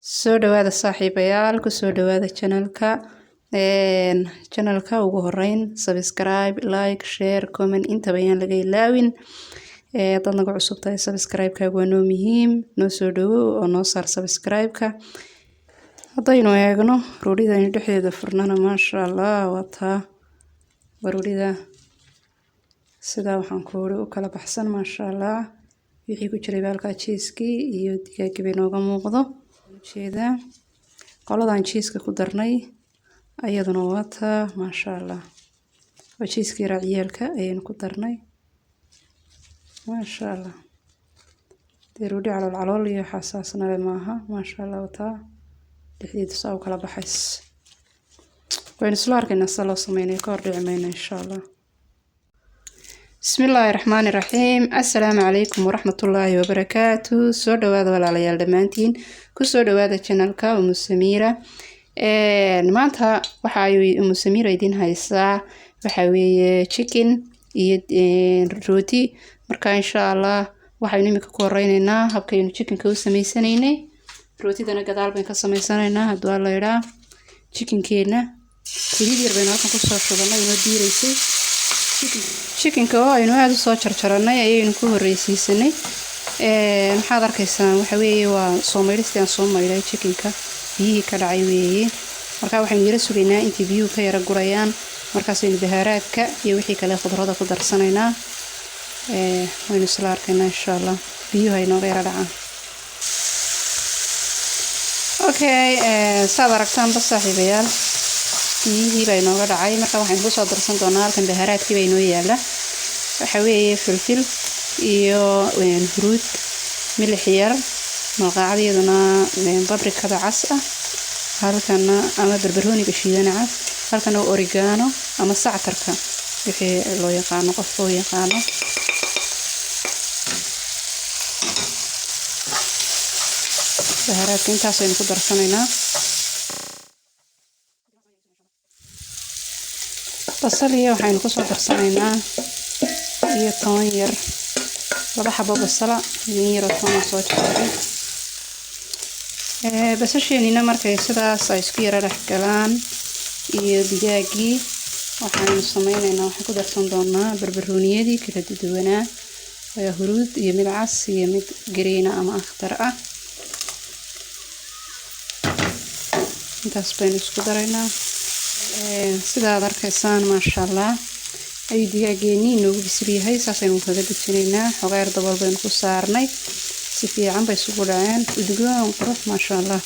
soo dhawaada saaxiibayaal ku soo dhawaada channelka ugu horeyn subscribe like share comment intaba ayaan laga ilaawin dad naga cusub tahay subscribe-kaaga waa noo muhiim noo soo dhawow oo noo saar subscribe-ka haddaynu eegno roodhida aynu dhexdeeda furnana maasha allah wataa baroodhida sidaa waxaan ku u kala baxsan maasha allah wixii ku jiray baalka cheese-kii iyo digaaggii bay nooga muuqdo jeeda qoladan cheese-ka ku darnay ayaduna wataa maasha allah waa cheese-kii raaciyaalka ayaynu ku darnay maasha allah dee roodhi calool iyo xasaasna le maaha maasha allah wataa dhexdeeda saa u kala baxays waynu isla arkaynaa sida loo sameynaya ka hor dhici mayno insha allah bismillaahi raxmaani raxiim assalaamu calaykum waraxmatullaahi wabarakaatu soo dhawaada walaalayaal dhammaantiin kusoo dhawaada channelka Umu Samiira maanta waxa ay Umu Samiira idin haysaa waxa weeye chicken iyo rooti marka insha allah waxaynu imika ku horeynaynaa habkaynu chickenka u sameysanaynay rootidana gadaal baynu ka sameysanaynaa haddii la yiraahdo chickenkeena kaliya yar baynu halkan ku soo shubanay inoo diiraysay chickenka oo aynu aad u soo jarjaranay ayaynu ku horeysiisanay maxaad arkaysaan waxa weeye waa Soomaalisti aan soo maylay chickenka biyihii ka dhacay weeye marka waxaynu yara sugaynaa intii biyuhu ka yara gurayaan markaasaynu bahaaraadka iyo wixii kale khudradda ku darsanaynaa waynu isla arkaynaa insha allah biyuhu ay nooga yara dhacaan okay saad aragtaan saaxiibayaal biyihii baa inooga dhacay marka waxaynu kusoo darsan doonaa halkan bahaaraadkii baa inoo yaala waxa weeye filfil iyo fruit milix yar malqacadiyaduna babrikada cas ah halkana ama barbarooniga shiidan cas halkana oregano ama sactarka wixii loo yaqaano qofka u yaqaano bahaaraadka intaas aynu ku darsanaynaa basal iyo waxaynu kusoo darsanaynaa iyo toon yar laba xabo basala iyo yar oo toon soo jarjaray basasheenina markay sidaas ay isku yara dhex galaan iyo digaaggii waxaynu sameynaynaa waxaan ku darsan doonaa barbarooniyadii kala duwanaa huruud iyo mid cas iyo mid green ama akhtar ah intaas baynu isku daraynaa sidaad arkaysaan maasha allah ayuu digaaggeenii inoogu bisil yahay saasaynu kaga dejinaynaa xogaar dabal baynu ku saarnay si fiican bay isugu dhaceen udgoon qurux maasha allah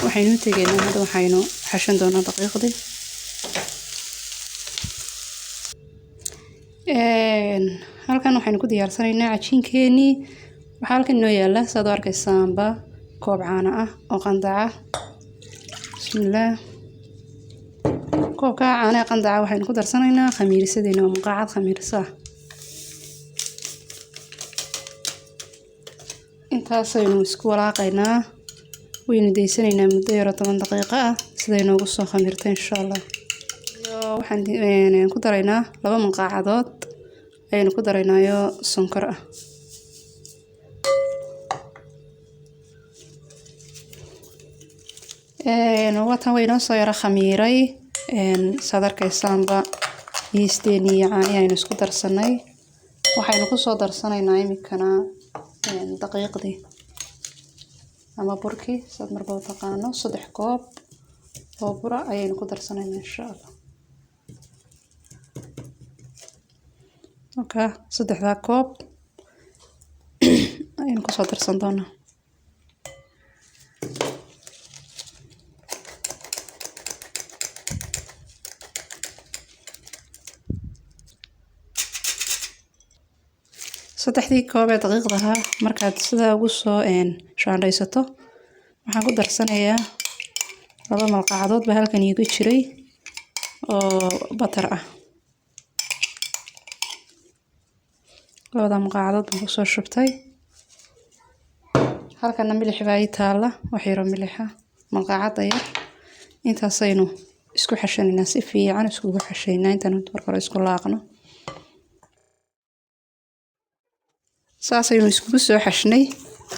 waxaynu tegaynaa hadda waxaynu xashan doonaa daqiiqdii halkan waxaynu ku diyaarsanaynaa cajiinkeenii waxaa halkan inoo yaala saad u arkaysaanba koob caano ah oo qandaca bismillaah koobka caanaha qandaca waxaynu ku darsanaynaa khamiirisadeenna oo muqaacad khamiirsa intaasaynu isku walaaqaynaa waynu daysanaynaa muddo yaro 10 daqiiqo ah siday noogu soo khamirta insha allah iyo waxaan ku daraynaa 2 muqaacadood ayaynu ku daraynaayo sonkor ah watan waynoo soo yara khamiiray saad arkaysaanba yeasteeni iyo caani aynu isku darsanay waxaynu kusoo darsanaynaa imikana daqiiqdii ama burkii saad marba u taqaano 3 koob oo bura ayaynu ku darsanaynaa insha allah okay 3 koob ayaynu kusoo darsan doonaa saddexdii koob ee daqiiqdaha markaad sidaa ugu soo shaandhaysato waxaan ku darsanayaa 2 malqacadood baa halkan iigu jiray oo batar ah 2 malqacadood baan kusoo shubtay halkana milix baa ii taala wax yar oo milix ah malqacada yar intaasaynu isku xashanaynaa si fiican iskugu xashaynaa intaan marka hore isku laaqno saasaynu iskugu soo xashnay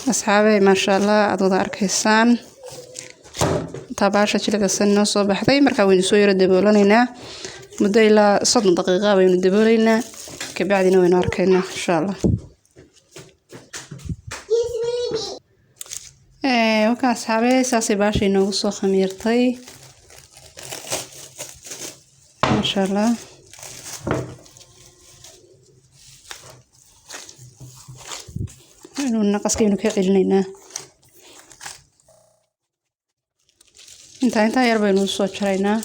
asxaabey maasha allah aad wada arkaysaan tabaasha jilicsan noo soo baxday markaa waynu soo yara daboolanaynaa muddo ilaa 30 daqiiqo baynu daboolaynaa kabacdina waynu arkaynaa insha allah wakaa asxaabey saasay baashay noogu soo khamiirtay maasha allah inuu naqaskaynu ka celinaynaa intaa yar baynu soo jaraynaa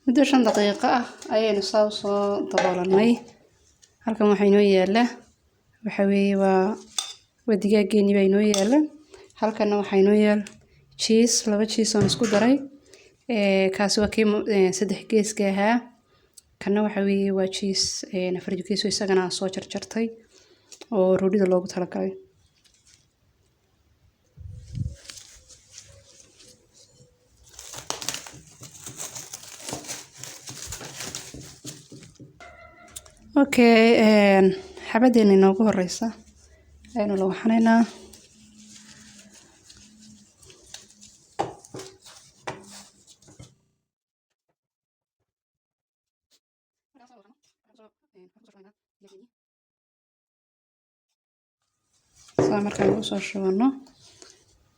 muddo 5 daqiiqo ah ayaynu saa u soo daboolanay halkan waxaa inoo yaala waxa weeye waa digaageeni baa inoo yaala halkanna waxaa inoo yaal cheese 2 cheese oo isku daray kaasi waa kii 3 geeska ahaa kana waxa weeye waa cheese 4 gees oo isagana soo jarjartay oo roodhida loogu talagalay okay xabadeena inoogu horeysa aynu la waxanaynaa saa markaan ugu soo shubano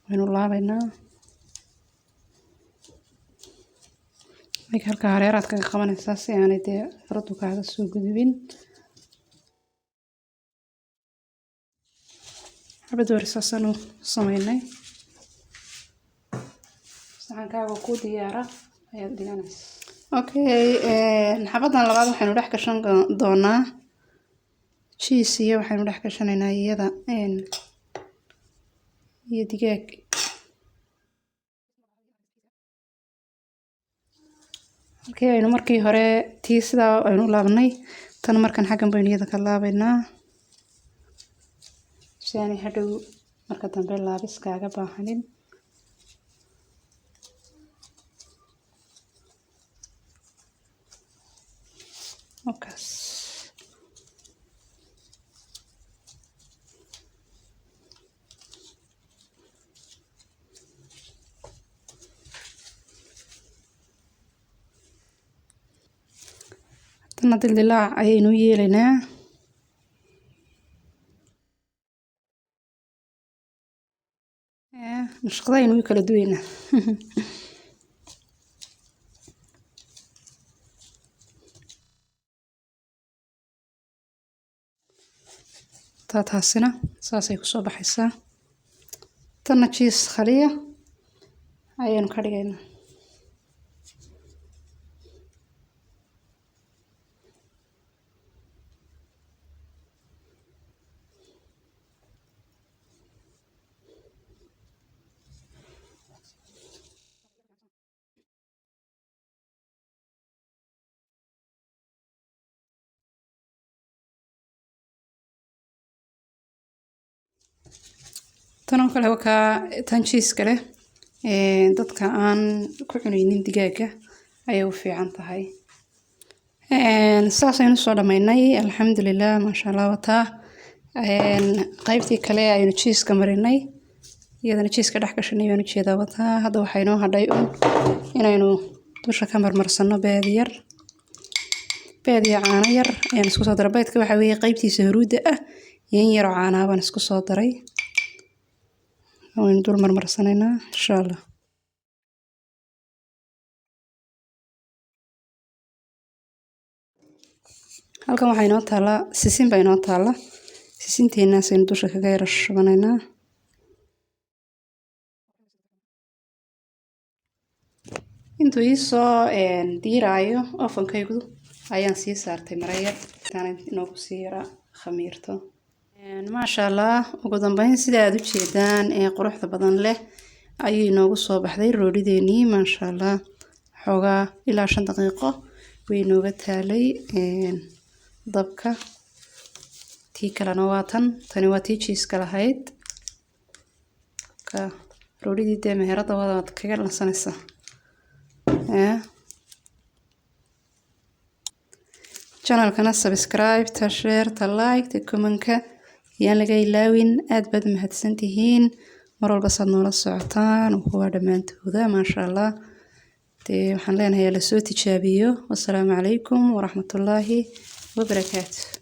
waynu laabaynaa halka hareeraad kaga qabanaysaa si aanay dee faradu kaaga soo gudubin xabad warisaasanu samaynay saxankaaga ku diyaara ayaad dhiganaysa okay xabadan labaad waxaynu dhex gashan doonaa cheese iyo waxaynu dhex gashanaynaa iyada iyo digaag halkii aynu markii hore tii sidaa aynu laabnay tan markan xaggan baynu iyada ka laabaynaa si aanay hadhow marka dambe laabis kaaga baahanin okaas tana dildilaac ayaynu yeelaynaa nashqadaynu way kala duwaynaa taasina saasay ku soo baxaysaa tanna cheese khaliya ayaynu ka dhigaynaa tanoo kale wakaa tan cheese kale dadka aan ku cunaynin digaaga ayay u fiican tahay saasaynu soo dhamaynay alxamdulilah maasha allah wataa qaybtii kale aynu cheese ka marinay iyadana cheese ka dhex gashanay baan ujeedaa wataa hadda waxaa inoo hadhay inaynu dusha ka marmarsano beed iyo caano yar ayaan isku soo daray beedka waxaa weeye qaybtiisa huruudda ah iyo in yaroo caanaa baan isku soo daray waynu dul marmarsanaynaa insha allah halkan waxaa inoo taala sisin baa inoo taala sisinteenaas aynu dusha kaga yara shubanaynaa intuu iisoo diiraayo ofankaygu ayaan sii saartay marayar intaan inoogu sii yara khamiirto maasha allah ugu dambeyn sida aad u jeedaan quruxda badan leh ayay inoogu soo baxday roodhideenii maasha allah xoogaa ilaa 5 daqiiqo way inooga taalay dabka tii kalena waa tani waa tii cheese-ka lahayd ka roodhidii dee meherada wadaad kaga lansanaysaa channelkana subscribe ta share ta like ta comment-ka yaan laga ilaawin aad baad mahadsantihiin mar walba saad noola socotaan kuwa dhamaantooda maasha Allah waxaan leenahay la soo tijaabiyo wassalaamu calaykum waraxmatullaahi wabarakaatuh.